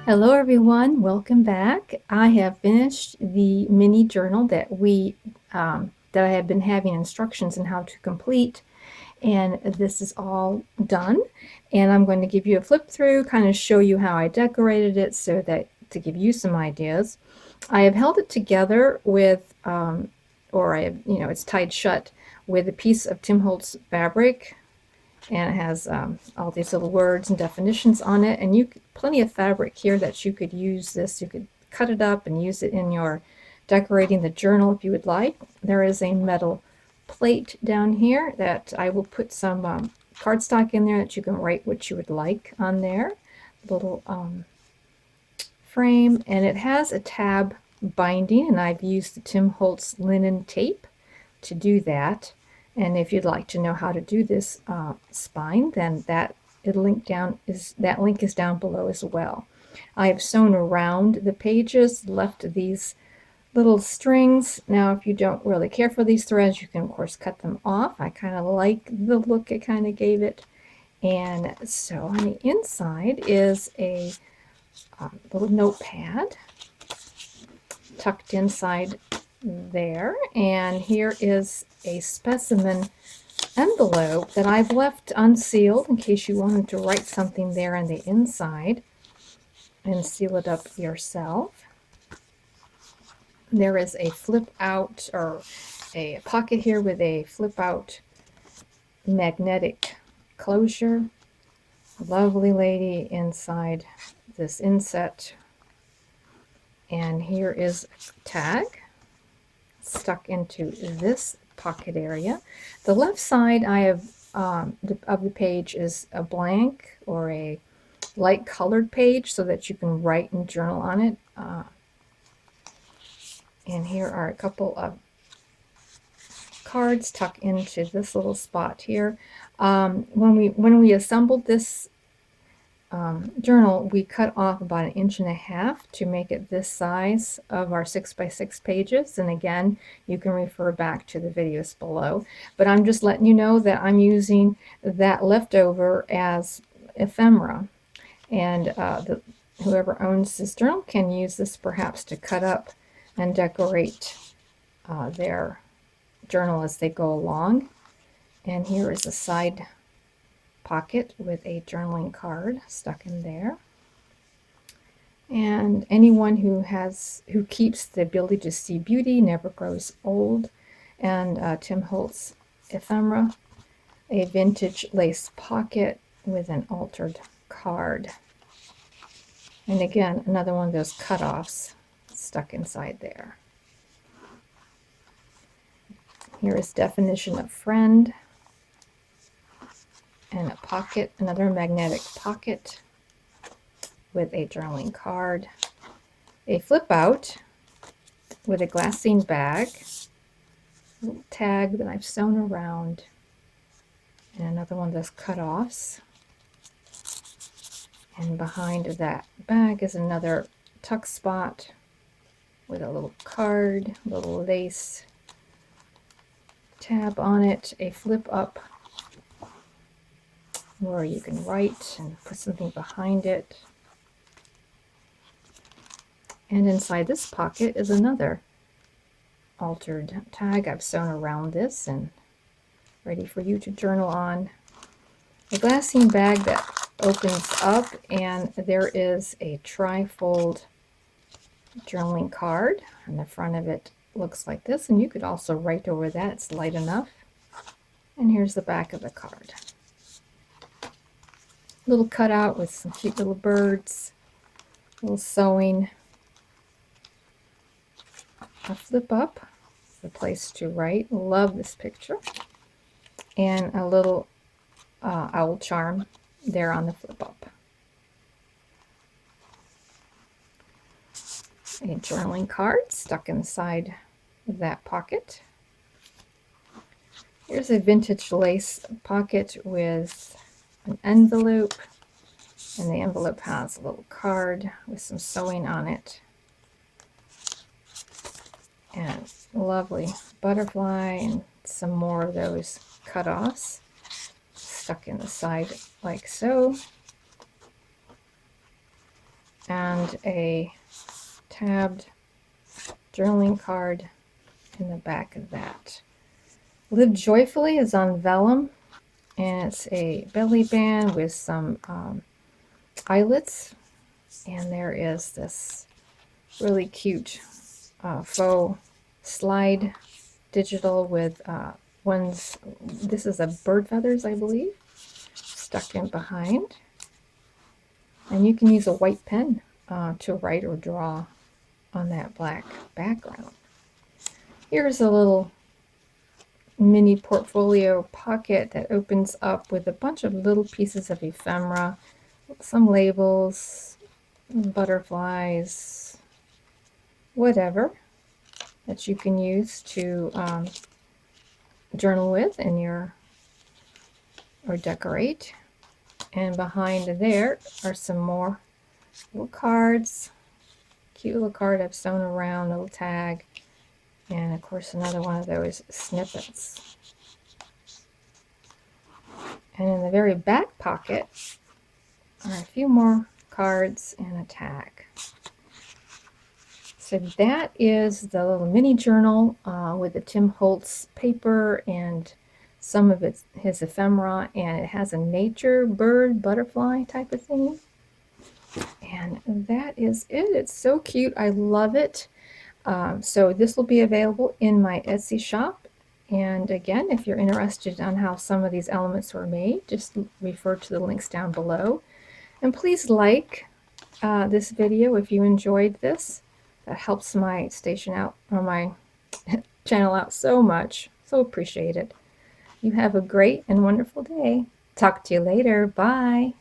Hello everyone, welcome back. I have finished the mini journal that I have been having instructions on how to complete, and this is all done. And I'm going to give you a flip through, kind of show you how I decorated it so that to give you some ideas. I have held it together with, or I have, it's tied shut with a piece of Tim Holtz fabric, and it has all these little words and definitions on it, and plenty of fabric here that you could use this. You could cut it up and use it in your decorating the journal if you would like. There is a metal plate down here that I will put some cardstock in there that you can write what you would like on there. Little frame, and it has a tab binding, and I've used the Tim Holtz linen tape to do that. And if you'd like to know how to do this spine, then that link is down below as well. I have sewn around the pages, left these little strings. Now, if you don't really care for these threads, you can of course cut them off. I kind of like the look it kind of gave it. And so on the inside is a little notepad tucked inside there, and here is a specimen envelope that I've left unsealed in case you wanted to write something there on the inside and seal it up yourself. There is a flip out, or a pocket here with a flip out magnetic closure. Lovely lady inside this inset. And here is a tag stuck into this pocket area. The left side of the page is a blank or a light colored page so that you can write and journal on it. And here are a couple of cards tucked into this little spot here. When we assembled this journal, we cut off about 1.5 inches to make it this size of our 6x6 pages, and again you can refer back to the videos below, but I'm just letting you know that I'm using that leftover as ephemera, and whoever owns this journal can use this perhaps to cut up and decorate their journal as they go along. And here is a side pocket with a journaling card stuck in there. And anyone who keeps the ability to see beauty never grows old. And Tim Holtz ephemera, a vintage lace pocket with an altered card. And again, another one of those cutoffs stuck inside there. Here is definition of friend. And a pocket, another magnetic pocket with a journaling card, a flip out with a glassine bag, a little tag that I've sewn around, and another one of those cut-offs. And behind that bag is another tuck spot with a little card, little lace tab on it, a flip up where you can write and put something behind it. And inside this pocket is another altered tag I've sewn around this and ready for you to journal on. A glassine bag that opens up, and there is a tri-fold journaling card, and the front of it looks like this, and you could also write over that. It's light enough. And here's the back of the card. Little cutout with some cute little birds, little sewing, a flip up, the place to write. Love this picture. And a little owl charm there on the flip up. A journaling card stuck inside that pocket. Here's a vintage lace pocket with an envelope, and the envelope has a little card with some sewing on it, and lovely butterfly and some more of those cut-offs stuck in the side like so. and a tabbed journaling card in the back of that. Live Joyfully is on vellum, and it's a belly band with some eyelets, and there is this really cute faux slide digital with this is a bird feathers, I believe, stuck in behind. And you can use a white pen to write or draw on that black background. Here's a little mini portfolio pocket that opens up with a bunch of little pieces of ephemera, some labels, butterflies, whatever that you can use to journal with in your or decorate. And behind there are some more little cards, cute little card I've sewn around, little tag, and of course another one of those snippets. And in the very back pocket are a few more cards and a tag. So that is the little mini journal with the Tim Holtz paper and some of his ephemera, and it has a nature bird butterfly type of thing. And that is it. It's so cute. I love it. So this will be available in my Etsy shop. And again, if you're interested on how some of these elements were made, just refer to the links down below. And please like this video if you enjoyed this. That helps my station out, or my channel out so much. So appreciate it. You have a great and wonderful day. Talk to you later. Bye.